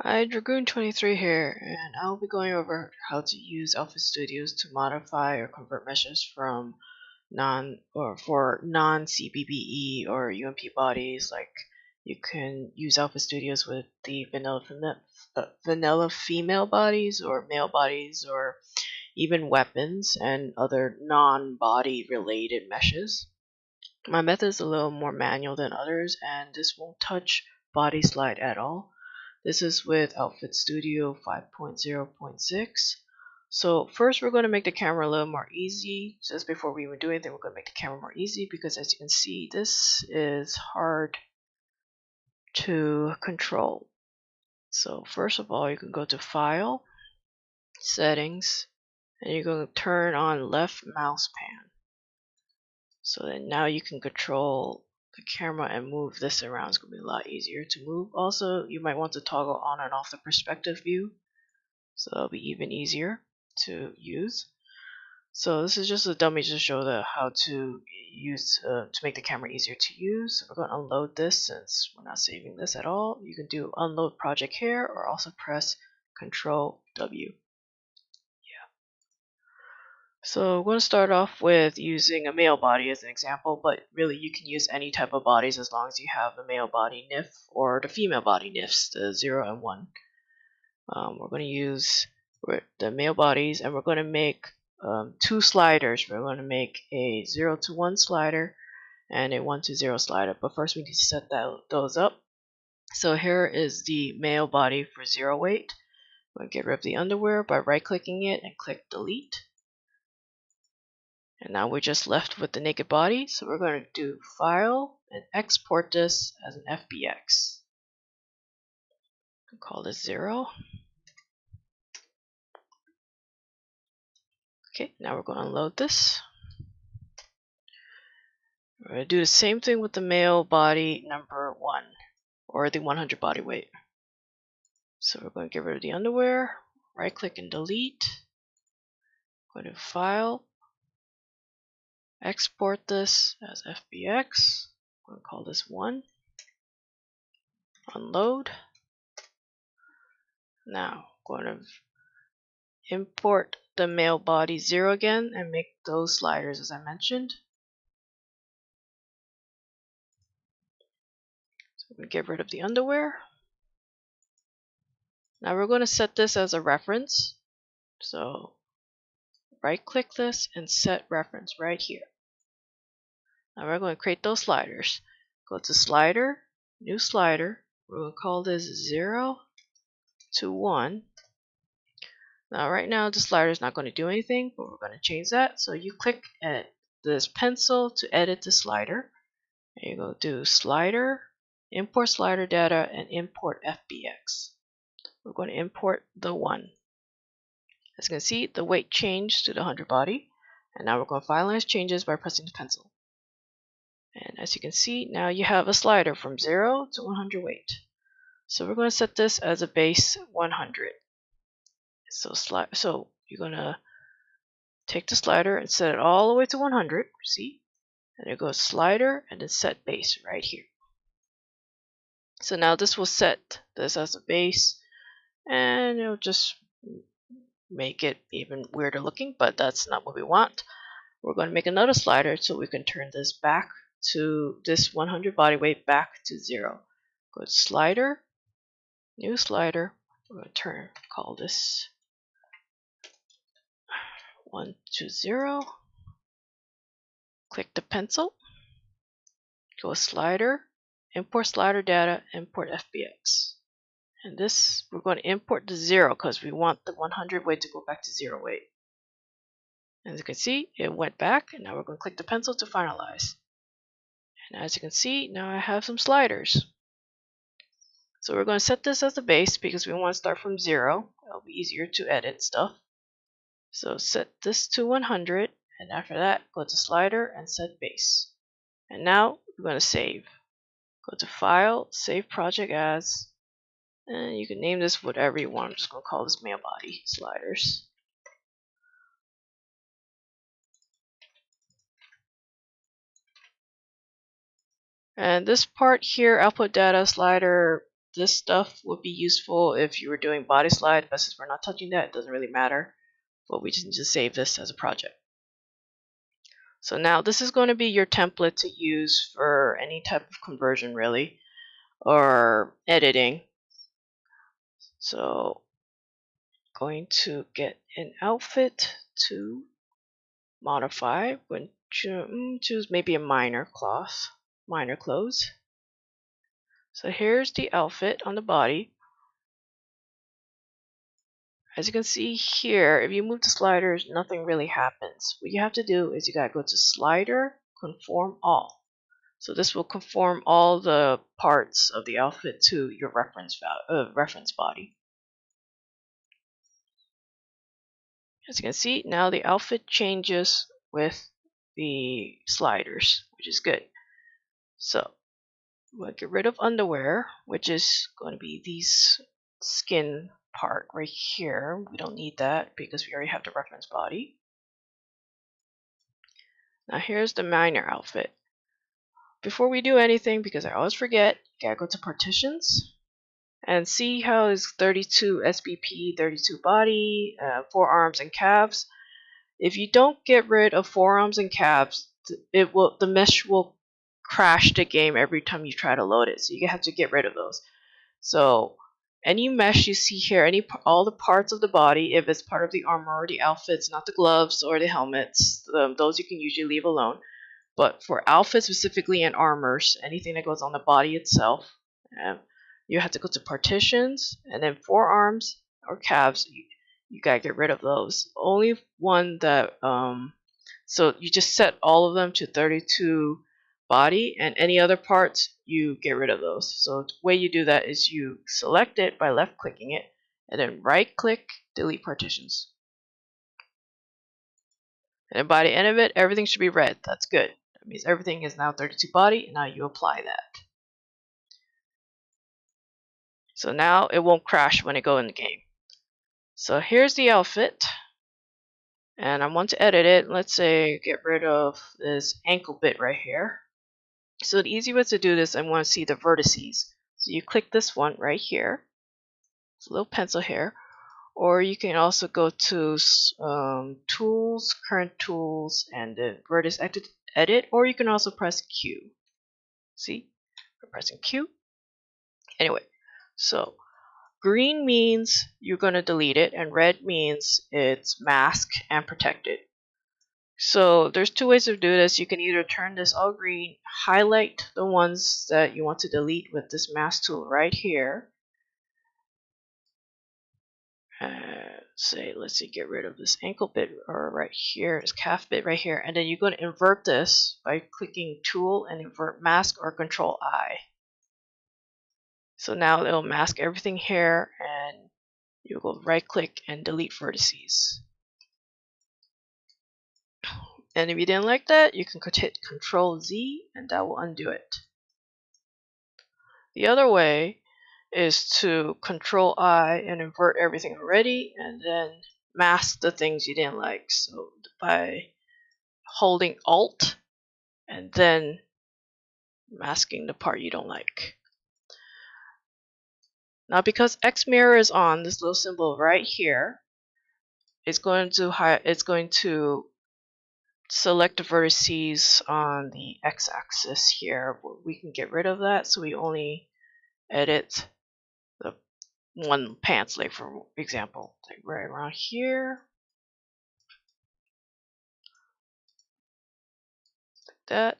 Hi, Dragoon23 here, and I'll be going over how to use Alpha Studios to modify or convert meshes from non-CBBE or UNP bodies. Like, you can use Alpha Studios with the vanilla female bodies or male bodies, or even weapons and other non-body related meshes. My method is a little more manual than others, and this won't touch body slide at all. This is with Outfit Studio 5.0.6. So first we're going to make the camera a little more easy. Just before we even do anything, we're going to make the camera more easy because, as you can see, this is hard to control. So first of all, you can go to File, Settings, and you're going to turn on left mouse pan. So then now you can control the camera and move this around. It's going to be a lot easier to move. Also, you might want to toggle on and off the perspective view, so it'll be even easier to use. So this is just a dummy to show how to use to make the camera easier to use. So we're going to unload this since we're not saving this at all. You can do unload project here, or also press Control W. So we're going to start off with using a male body as an example, but really you can use any type of bodies as long as you have the male body NIF or the female body NIFs, the 0 and 1. We're going to use the male bodies, and we're going to make two sliders. We're going to make a 0 to 1 slider and a 1 to 0 slider, but first we need to set those up. So here is the male body for 0 weight. I'm going to get rid of the underwear by right clicking it and click delete. And now we're just left with the naked body, so we're going to do File and export this as an FBX. I'll call this 0. Okay, now we're going to unload this. We're going to do the same thing with the male body number 1, or the 100 body weight. So we're going to get rid of the underwear, right click and delete. Go to File, export this as FBX. I'm going to call this 1. Unload. Now I'm going to import the male body 0 again and make those sliders as I mentioned. So we get rid of the underwear. Now we're going to set this as a reference. So right click this and set reference right here. Now we're going to create those sliders. Go to Slider, New Slider. We're going to call this 0 to 1. Now right now the slider is not going to do anything, but we're going to change that. So you click at this pencil to edit the slider. And you go to Slider, Import Slider Data, and Import FBX. We're going to import the 1. As you can see, the weight changed to the 100 body. And now we're going to finalize changes by pressing the pencil. And as you can see, now you have a slider from 0 to 100 weight. So we're going to set this as a base 100. So you're going to take the slider and set it all the way to 100. See? And it goes slider and then set base right here. So now this will set this as a base, and it'll just make it even weirder looking, but that's not what we want. We're going to make another slider so we can turn this back to this 100 body weight back to 0. Go to Slider, New Slider. We're going to call this 1 to 0. Click the pencil. Go Slider, Import Slider Data, Import FBX. And this, we're going to import the 0 because we want the 100 weight to go back to 0 weight. As you can see, it went back, and now we're going to click the pencil to finalize. And as you can see, now I have some sliders. So we're going to set this as a base because we want to start from 0. It'll be easier to edit stuff. So set this to 100, and after that, go to Slider and set base. And now we're going to save. Go to File, Save Project As, and you can name this whatever you want. I'm just going to call this male body sliders. And this part here, output data slider, this stuff would be useful if you were doing body slide, but since we're not touching that, it doesn't really matter. But we just need to save this as a project. So now this is going to be your template to use for any type of conversion really, or editing. So going to get an outfit to modify, when choose maybe a minor clothes. So here's the outfit on the body. As you can see here, if you move the sliders, nothing really happens. What you have to do is you gotta go to Slider, Conform All. So this will conform all the parts of the outfit to your reference body. As you can see, now the outfit changes with the sliders, which is good. So we'll get rid of underwear, which is going to be these skin part right here. We don't need that because we already have the reference body. Now here's the minor outfit. Before we do anything, because I always forget, you gotta go to partitions and see how is 32 SBP, 32 body, forearms and calves. If you don't get rid of forearms and calves, the mesh will crash the game every time you try to load it. So you have to get rid of those. So any mesh you see here, all the parts of the body, if it's part of the armor or the outfits, not the gloves or the helmets, those you can usually leave alone. But for outfits specifically and armors, anything that goes on the body itself, you have to go to partitions, and then forearms or calves, you gotta get rid of those. Only one that so you just set all of them to 32 body, and any other parts you get rid of those. So the way you do that is you select it by left clicking it, and then right click delete partitions. And by the end of it, everything should be red. That's good. That means everything is now 32 body, and now you apply that. So now it won't crash when it go in the game. So here's the outfit, and I want to edit it. Let's say get rid of this ankle bit right here. So the easy way to do this, I want to see the vertices. So you click this one right here. It's a little pencil here. Or you can also go to Tools, Current Tools, and then Vertex Edit. Or you can also press Q. See? We're pressing Q. Anyway, so green means you're going to delete it, and red means it's masked and protected. So there's two ways to do this. You can either turn this all green, highlight the ones that you want to delete with this mask tool right here. Let's see, get rid of this ankle bit or right here, this calf bit right here, and then you're going to invert this by clicking Tool and invert Mask or Control I. So now it'll mask everything here, and you go right click and delete vertices. And if you didn't like that, you can hit Control Z and that will undo it. The other way is to Control I and invert everything already, and then mask the things you didn't like. So by holding Alt and then masking the part you don't like. Now because X mirror is on, this little symbol right here, it's going to select the vertices on the x-axis here. We can get rid of that, so we only edit the one pants leg, for example, like right around here, like that,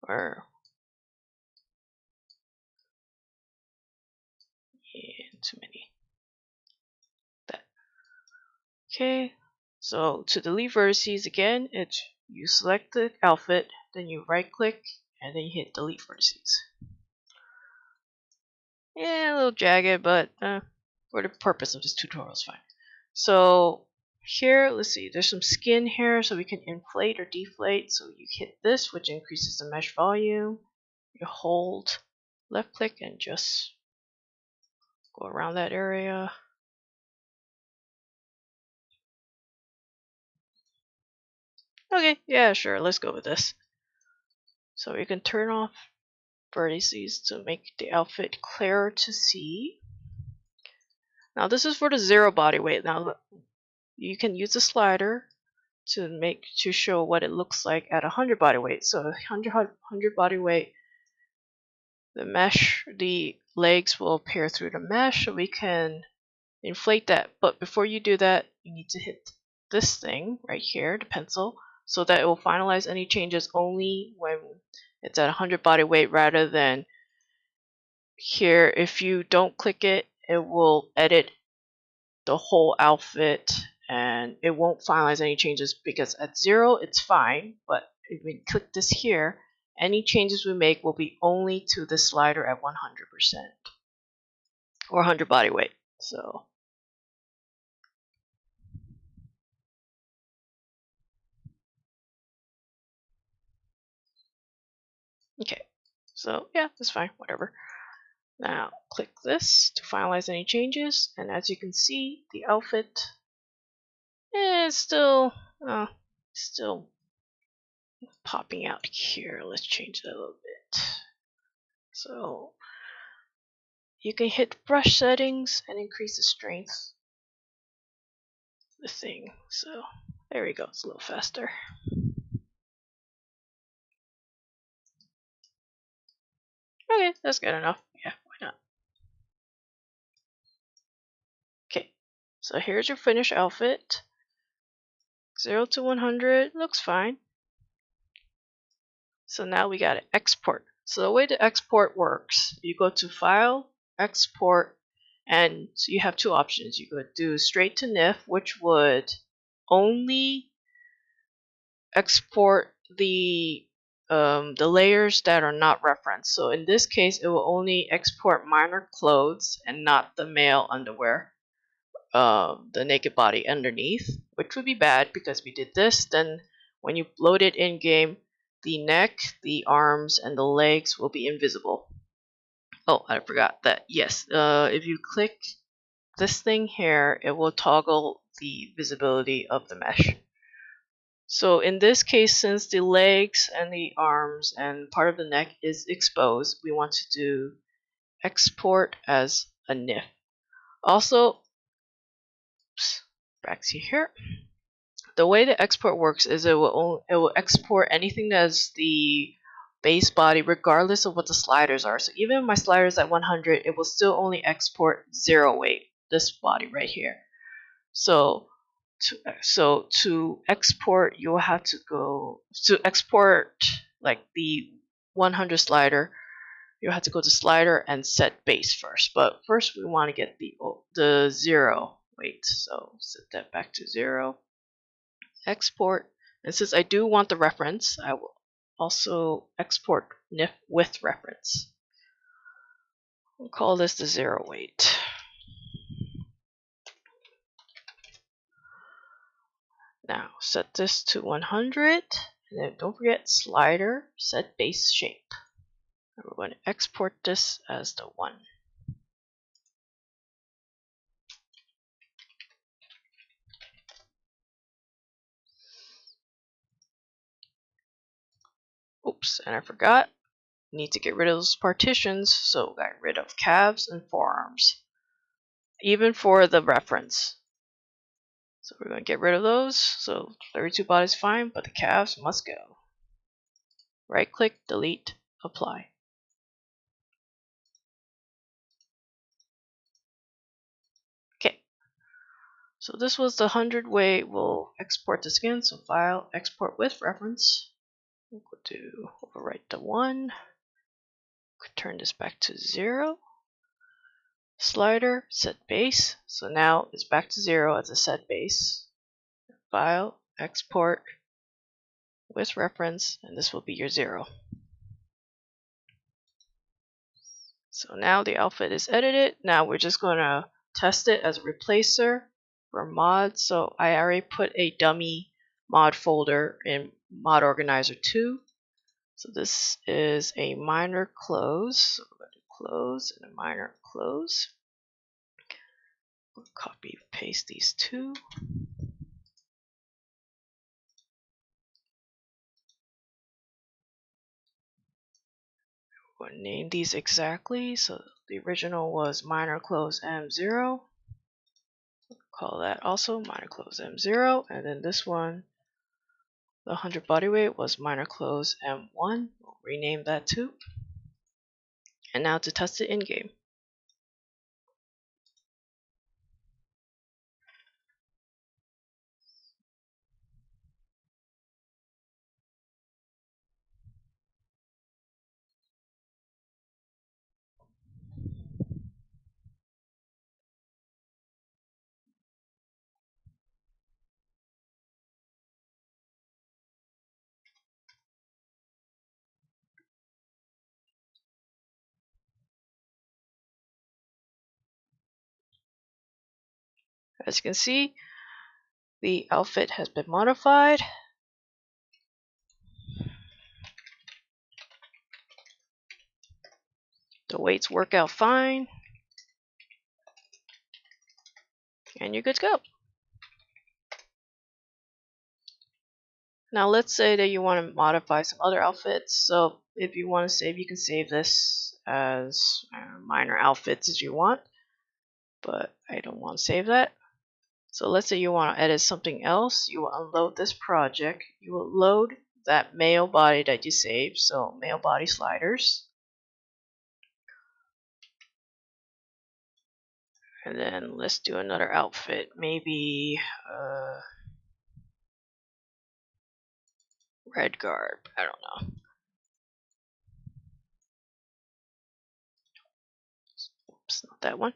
or too many. That. Okay. So to delete vertices again, you select the outfit, then you right click, and then you hit delete vertices. Yeah, a little jagged, but for the purpose of this tutorial, it's fine. So here, let's see, there's some skin here, so we can inflate or deflate. So you hit this, which increases the mesh volume. You hold left click and just go around that area. Okay, yeah, sure, let's go with this. So you can turn off vertices to make the outfit clearer to see. Now this is for the 0 body weight. Now you can use the slider to show what it looks like at 100 body weight. So 100 body weight, the mesh, the legs will appear through the mesh, so we can inflate that. But before you do that, you need to hit this thing right here, the pencil, so that it will finalize any changes only when it's at 100 body weight rather than here. If you don't click it, it will edit the whole outfit and it won't finalize any changes, because at 0 it's fine, but if we click this here, any changes we make will be only to the slider at 100% or 100 body weight. So okay, so yeah, that's fine, whatever. Now click this to finalize any changes, and as you can see, the outfit is still popping out here. Let's change that a little bit. So you can hit brush settings and increase the strength of the thing. So there we go, it's a little faster. Okay, that's good enough. Yeah, why not? Okay, so here's your finished outfit. 0 to 100 looks fine. So now we gotta export. So the way the export works, you go to File, Export, and so you have two options. You could do straight to NIF, which would only export the layers that are not referenced. So in this case, it will only export minor clothes and not the male underwear, the naked body underneath, which would be bad because we did this. Then when you load it in game, the neck, the arms, and the legs will be invisible. Oh, I forgot that. Yes, if you click this thing here, it will toggle the visibility of the mesh. So in this case, since the legs and the arms and part of the neck is exposed, we want to do export as a NIF. Also, back to here. The way the export works is it will export anything that's the base body regardless of what the sliders are. So even if my slider is at 100, it will still only export 0 weight, this body right here. So to export, you will have to go to export like the 100 slider. You have to go to slider and set base first. But first we want to get the 0 weight. So set that back to 0. Export. And since I do want the reference, I will also export NIF with reference. We'll call this the 0 weight. Now set this to 100, and then don't forget slider, set base shape. And we're going to export this as the 1. Oops, and I forgot. Need to get rid of those partitions, so got rid of calves and forearms, even for the reference. So we're going to get rid of those. So 32 body is fine, but the calves must go. Right click, delete, apply. Okay. So this was the 100 weight. We'll export this again. So file, export with reference. We'll go to overwrite the 1. Could turn this back to 0. Slider, set base. So now it's back to 0 as a set base. File, export with reference, and this will be your 0. So now the outfit is edited. Now we're just going to test it as a replacer for mods. So I already put a dummy mod folder in Mod Organizer 2. So this is a minor close. So we're going to close and a minor close. We'll copy paste these two. going to name these exactly. So the original was minor close M0. Call that also minor close M0. And then this one, the 100 body weight, was minor close M1. We'll rename that too. And now to test it in game. As you can see, the outfit has been modified. The weights work out fine. And you're good to go. Now let's say that you want to modify some other outfits. So if you want to save, you can save this as minor outfits as you want. But I don't want to save that. So let's say you want to edit something else. You will unload this project. You will load that male body that you saved. So male body sliders. And then let's do another outfit. Maybe red garb. I don't know. Oops, not that one.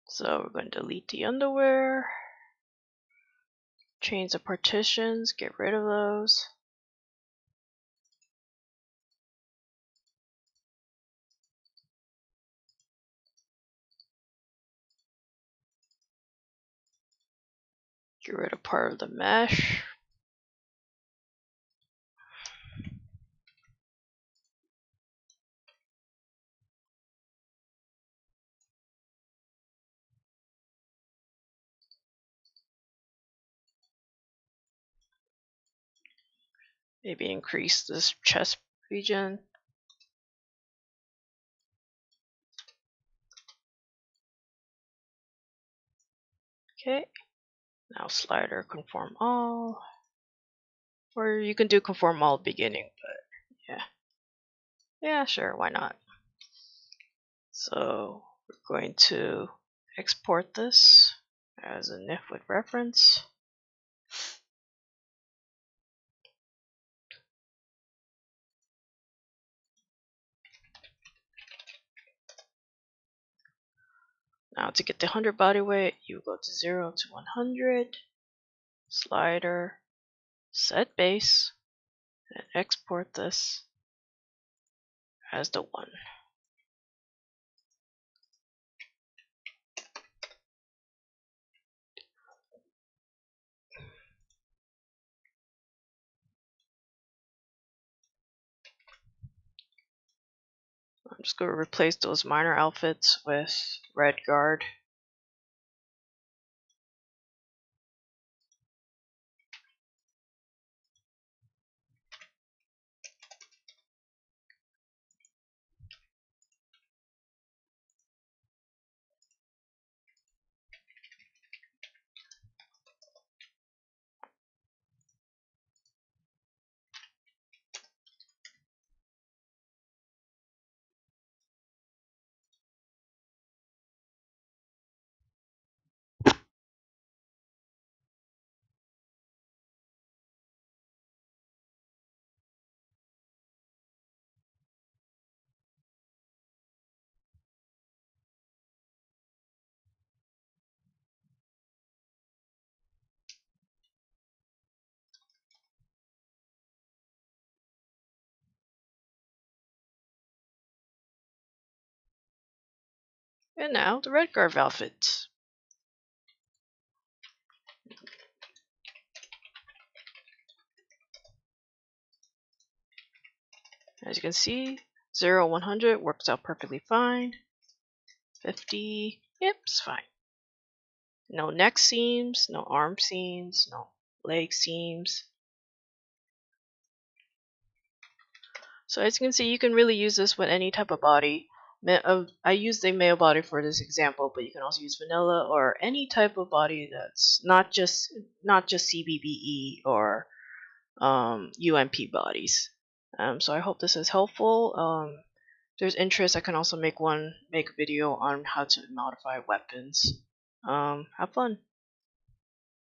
So we're going to delete the underwear. Change the partitions. Get rid of those. Get rid of part of the mesh. Maybe increase this chest region. Okay. Now slider conform all. Or you can do conform all beginning, but yeah. Yeah, sure, why not? So we're going to export this as a NIF with reference. Now to get the 100 body weight, you go to 0 to 100, slider, set base, and export this as the 1. I'm just going to replace those minor outfits with red guard. And now the red guard outfit. As you can see, 0, 100 works out perfectly fine. 50, yep, it's fine. No neck seams, no arm seams, no leg seams. So as you can see, you can really use this with any type of body. I used a male body for this example, but you can also use vanilla or any type of body that's not just CBBE or UNP bodies. So I hope this is helpful. If there's interest, I can also make a video on how to modify weapons. Have fun.